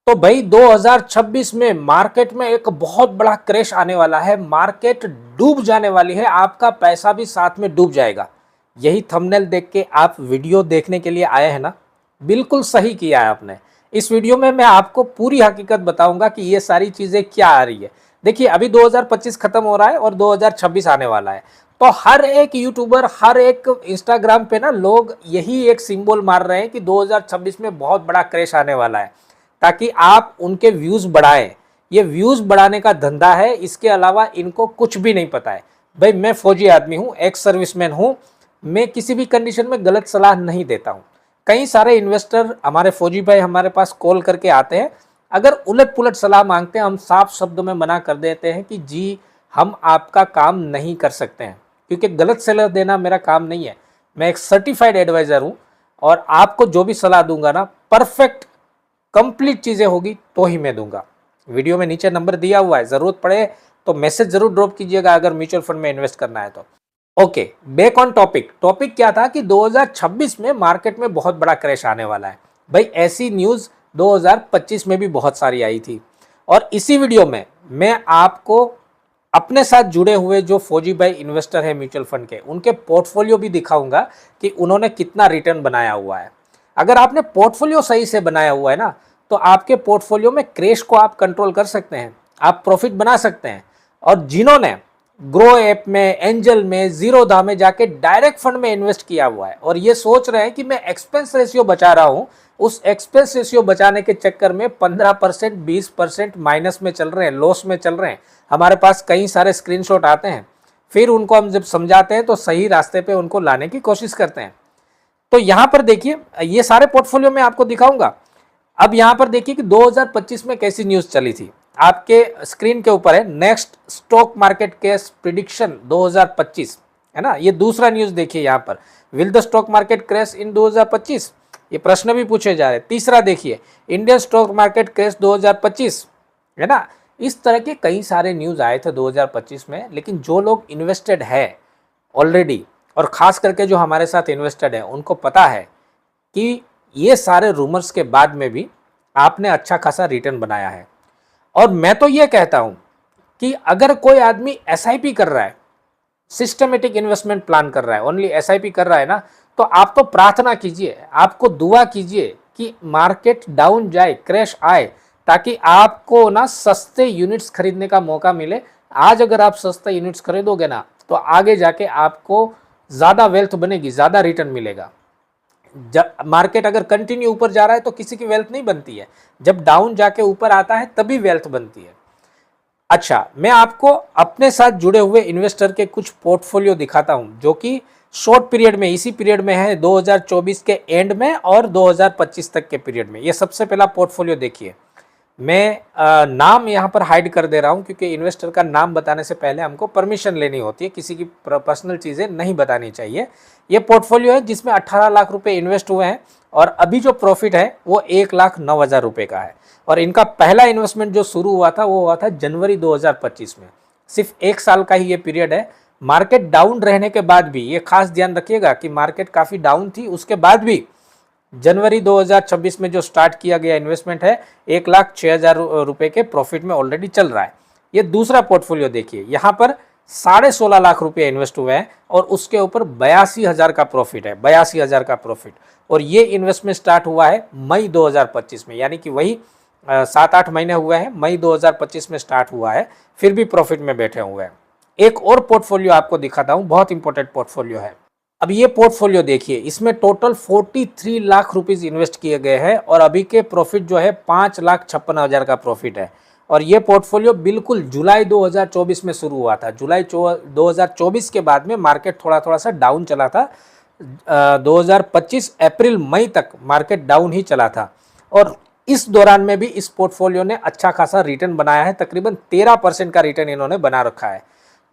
तो भाई 2026 में मार्केट में एक बहुत बड़ा क्रैश आने वाला है। मार्केट डूब जाने वाली है, आपका पैसा भी साथ में डूब जाएगा। यही थंबनेल देख के आप वीडियो देखने के लिए आए हैं ना? बिल्कुल सही किया है आपने। इस वीडियो में मैं आपको पूरी हकीकत बताऊंगा कि ये सारी चीजें क्या आ रही है। देखिए, अभी 2025 खत्म हो रहा है और 2026 आने वाला है। तो हर एक यूट्यूबर, हर एक इंस्टाग्राम पे ना लोग यही एक सिंबल मार रहे हैं कि 2026 में बहुत बड़ा क्रैश आने वाला है, ताकि आप उनके व्यूज बढ़ाएं। ये व्यूज बढ़ाने का धंधा है, इसके अलावा इनको कुछ भी नहीं पता है। भाई, मैं फौजी आदमी हूं, एक्स सर्विसमैन हूं। मैं किसी भी कंडीशन में गलत सलाह नहीं देता हूं। कई सारे इन्वेस्टर हमारे फौजी भाई हमारे पास कॉल करके आते हैं, अगर उलट पुलट सलाह मांगते हैं, हम साफ शब्दों में मना कर देते हैं कि जी हम आपका काम नहीं कर सकते हैं, क्योंकि गलत सलाह देना मेरा काम नहीं है। मैं एक सर्टिफाइड एडवाइजर हूं और आपको जो भी सलाह दूंगा ना, परफेक्ट कंप्लीट चीजें होगी तो ही मैं दूंगा। वीडियो में नीचे नंबर दिया हुआ है, जरूरत पड़े तो मैसेज जरूर ड्रॉप कीजिएगा अगर म्यूचुअल फंड में इन्वेस्ट करना है तो। Okay, back on topic. Topic क्या था कि 2026 में मार्केट में बहुत बड़ा क्रैश आने वाला है। भाई, ऐसी न्यूज 2025 में भी बहुत सारी आई थी, और इसी वीडियो में मैं आपको अपने साथ जुड़े हुए जो फौजी भाई इन्वेस्टर है म्यूचुअल फंड के, उनके पोर्टफोलियो भी दिखाऊंगा कि उन्होंने कितना रिटर्न बनाया हुआ है। अगर आपने पोर्टफोलियो सही से बनाया हुआ है ना, तो आपके पोर्टफोलियो में क्रैश को आप कंट्रोल कर सकते हैं, आप प्रॉफिट बना सकते हैं। और जिन्होंने ग्रो ऐप में, एंजल में, जीरोधा में जाके डायरेक्ट फंड में इन्वेस्ट किया हुआ है और ये सोच रहे हैं कि मैं एक्सपेंस रेशियो बचा रहा हूं, उस एक्सपेंस रेशियो बचाने के चक्कर में 15%, 20% माइनस में चल रहे हैं, लॉस में चल रहे हैं। हमारे पास कई सारे स्क्रीनशॉट आते हैं, फिर उनको हम जब समझाते हैं तो सही रास्ते पे उनको लाने की कोशिश करते हैं। तो यहां पर देखिए, ये सारे पोर्टफोलियो में आपको दिखाऊंगा। अब यहां पर देखिए कि 2025 में कैसी न्यूज चली थी। आपके स्क्रीन के ऊपर है next stock market case prediction 2025, है ना? ये दूसरा न्यूज देखिए यहां पर, will the stock market crash in 2025, ये प्रश्न भी पूछे जा रहे हैं। तीसरा देखिए, इंडियन स्टॉक मार्केट क्रैश 2025, है ना? इस तरह के कई सारे न्यूज आए थे 2025 में, लेकिन जो लोग इन्वेस्टेड है ऑलरेडी, और खास करके जो हमारे साथ इन्वेस्टेड है, उनको पता है कि ये सारे रूमर्स के बाद में भी आपने अच्छा खासा रिटर्न बनाया है। और मैं तो ये कहता हूं कि अगर कोई आदमी एसआईपी कर रहा है, सिस्टमेटिक इन्वेस्टमेंट प्लान कर रहा है, ओनली एसआईपी कर रहा है ना, तो आप तो प्रार्थना कीजिए, आपको दुआ कीजिए कि मार्केट डाउन जाए, क्रैश आए, ताकि आपको ना सस्ते यूनिट्स खरीदने का मौका मिले। आज अगर आप सस्ते यूनिट्स खरीदोगे ना, तो आगे जाके आपको ज़्यादा वेल्थ बनेगी, ज़्यादा रिटर्न मिलेगा। जब मार्केट अगर कंटिन्यू ऊपर जा रहा है तो किसी की वेल्थ नहीं बनती है, जब डाउन जाके ऊपर आता है तभी वेल्थ बनती है। अच्छा, मैं आपको अपने साथ जुड़े हुए इन्वेस्टर के कुछ पोर्टफोलियो दिखाता हूं, जो कि शॉर्ट पीरियड में, इसी पीरियड में है, 2024 के एंड में और 2025 तक के पीरियड में। ये सबसे पहला पोर्टफोलियो देखिए। मैं नाम यहाँ पर हाइड कर दे रहा हूँ, क्योंकि इन्वेस्टर का नाम बताने से पहले हमको परमिशन लेनी होती है, किसी की पर्सनल चीज़ें नहीं बतानी चाहिए। ये पोर्टफोलियो है जिसमें 18 लाख रुपए इन्वेस्ट हुए हैं, और अभी जो प्रॉफिट है वो 1,09,000 रुपये का है। और इनका पहला इन्वेस्टमेंट जो शुरू हुआ था वो हुआ था जनवरी 2025 में। सिर्फ एक साल का ही ये पीरियड है। मार्केट डाउन रहने के बाद भी, ये खास ध्यान रखिएगा कि मार्केट काफ़ी डाउन थी, उसके बाद भी जनवरी 2026 में जो स्टार्ट किया गया इन्वेस्टमेंट है, 1,06,000 रुपये के प्रॉफिट में ऑलरेडी चल रहा है। ये दूसरा पोर्टफोलियो देखिए, यहाँ पर 16.5 लाख रुपये इन्वेस्ट हुए हैं और उसके ऊपर 82,000 का प्रॉफिट है, 82,000 का प्रॉफिट। और ये इन्वेस्टमेंट स्टार्ट हुआ है मई 2025 में, यानी कि वही 7-8 महीने हुए हैं, मई 2025 में स्टार्ट हुआ है, फिर भी प्रॉफिट में बैठे हुए हैं। एक और पोर्टफोलियो आपको दिखाता हूँ, बहुत इंपॉर्टेंट पोर्टफोलियो है। अब ये पोर्टफोलियो देखिए, इसमें टोटल 43 लाख रुपीस इन्वेस्ट किए गए हैं और अभी के प्रॉफिट जो है 5,56,000 का प्रॉफिट है। और ये पोर्टफोलियो बिल्कुल जुलाई 2024 में शुरू हुआ था। जुलाई 2024 के बाद में मार्केट थोड़ा थोड़ा सा डाउन चला था। 2025 अप्रैल मई तक मार्केट डाउन ही चला था, और इस दौरान में भी इस पोर्टफोलियो ने अच्छा खासा रिटर्न बनाया है, तकरीबन 13% का रिटर्न इन्होंने बना रखा है।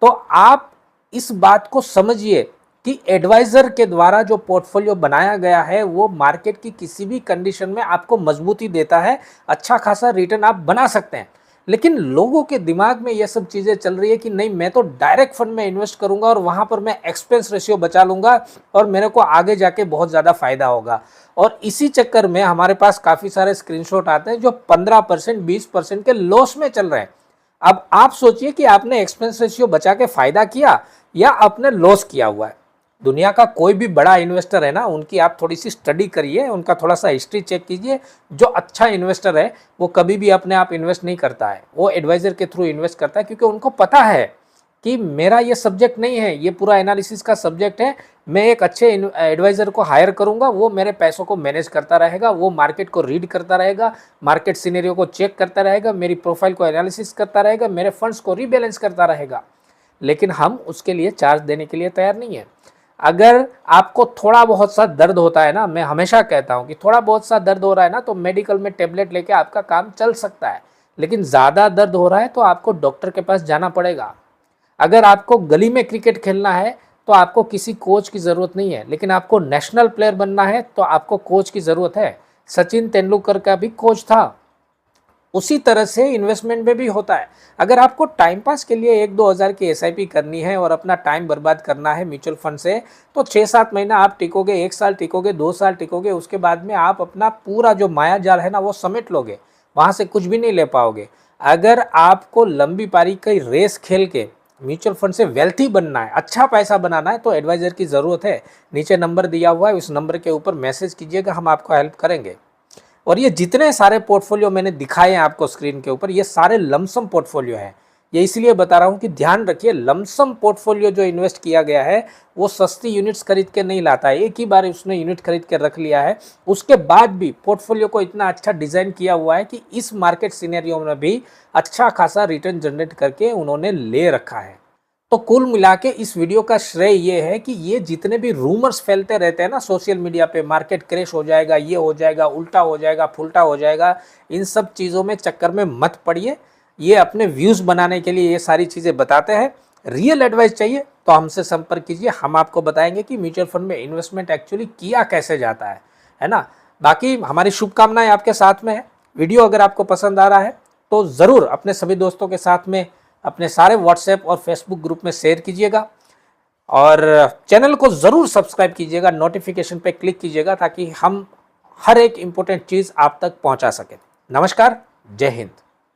तो आप इस बात को समझिए कि एडवाइजर के द्वारा जो पोर्टफोलियो बनाया गया है वो मार्केट की किसी भी कंडीशन में आपको मजबूती देता है, अच्छा खासा रिटर्न आप बना सकते हैं। लेकिन लोगों के दिमाग में ये सब चीज़ें चल रही है कि नहीं, मैं तो डायरेक्ट फंड में इन्वेस्ट करूंगा और वहां पर मैं एक्सपेंस रेशियो बचा लूंगा और मेरे को आगे जाके बहुत ज़्यादा फायदा होगा। और इसी चक्कर में हमारे पास काफ़ी सारे स्क्रीनशॉट आते हैं जो 15% 20% के लॉस में चल रहे हैं। अब आप सोचिए कि आपने एक्सपेंस रेशियो बचा के फायदा किया या आपने लॉस किया हुआ है। दुनिया का कोई भी बड़ा इन्वेस्टर है ना, उनकी आप थोड़ी सी स्टडी करिए, उनका थोड़ा सा हिस्ट्री चेक कीजिए। जो अच्छा इन्वेस्टर है वो कभी भी अपने आप इन्वेस्ट नहीं करता है, वो एडवाइजर के थ्रू इन्वेस्ट करता है, क्योंकि उनको पता है कि मेरा ये सब्जेक्ट नहीं है, ये पूरा एनालिसिस का सब्जेक्ट है। मैं एक अच्छे एडवाइज़र को हायर करूंगा, वो मेरे पैसों को मैनेज करता रहेगा, वो मार्केट को रीड करता रहेगा, मार्केट सिनेरियो को चेक करता रहेगा, मेरी प्रोफाइल को एनालिसिस करता रहेगा, मेरे फंड्स को रीबैलेंस करता रहेगा। लेकिन हम उसके लिए चार्ज देने के लिए तैयार नहीं है। अगर आपको थोड़ा बहुत सा दर्द होता है ना, मैं हमेशा कहता हूँ कि थोड़ा बहुत सा दर्द हो रहा है ना, तो मेडिकल में टेबलेट लेके आपका काम चल सकता है। लेकिन ज़्यादा दर्द हो रहा है तो आपको डॉक्टर के पास जाना पड़ेगा। अगर आपको गली में क्रिकेट खेलना है तो आपको किसी कोच की ज़रूरत नहीं है, लेकिन आपको नेशनल प्लेयर बनना है तो आपको कोच की ज़रूरत है। सचिन तेंदुलकर का भी कोच था। उसी तरह से इन्वेस्टमेंट में भी होता है। अगर आपको टाइम पास के लिए 1-2 हज़ार की एसआईपी करनी है और अपना टाइम बर्बाद करना है म्यूचुअल फंड से, तो 6-7 महीना आप टिकोगे, 1 साल टिकोगे, 2 साल टिकोगे, उसके बाद में आप अपना पूरा जो माया जाल है ना वो समेट लोगे, वहाँ से कुछ भी नहीं ले पाओगे। अगर आपको लंबी पारी की रेस खेल के म्यूचुअल फंड से वेल्थी बनना है, अच्छा पैसा बनाना है, तो एडवाइज़र की ज़रूरत है। नीचे नंबर दिया हुआ है, उस नंबर के ऊपर मैसेज कीजिएगा, हम आपको हेल्प करेंगे। और ये जितने सारे पोर्टफोलियो मैंने दिखाए हैं आपको स्क्रीन के ऊपर, ये सारे लमसम पोर्टफोलियो हैं। ये इसलिए बता रहा हूँ कि ध्यान रखिए, लमसम पोर्टफोलियो जो इन्वेस्ट किया गया है वो सस्ती यूनिट्स खरीद के नहीं लाता है। एक ही बार उसने यूनिट खरीद के रख लिया है, उसके बाद भी पोर्टफोलियो को इतना अच्छा डिज़ाइन किया हुआ है कि इस मार्केट सिनेरियो में भी अच्छा खासा रिटर्न जनरेट करके उन्होंने ले रखा है। तो कुल मिला के इस वीडियो का श्रेय ये है कि ये जितने भी रूमर्स फैलते रहते हैं ना सोशल मीडिया पे, मार्केट क्रैश हो जाएगा, ये हो जाएगा, उल्टा हो जाएगा, फुल्टा हो जाएगा, इन सब चीज़ों में चक्कर में मत पड़िए। ये अपने व्यूज़ बनाने के लिए ये सारी चीज़ें बताते हैं। रियल एडवाइस चाहिए तो हमसे संपर्क कीजिए, हम आपको बताएंगे कि म्यूचुअल फंड में इन्वेस्टमेंट एक्चुअली किया कैसे जाता है ना। बाकी हमारी शुभकामनाएं आपके साथ में है। वीडियो अगर आपको पसंद आ रहा है तो ज़रूर अपने सभी दोस्तों के साथ में, अपने सारे व्हाट्सएप और फेसबुक ग्रुप में शेयर कीजिएगा और चैनल को ज़रूर सब्सक्राइब कीजिएगा, नोटिफिकेशन पे क्लिक कीजिएगा ताकि हम हर एक इम्पोर्टेंट चीज़ आप तक पहुंचा सकें। नमस्कार, जय हिंद।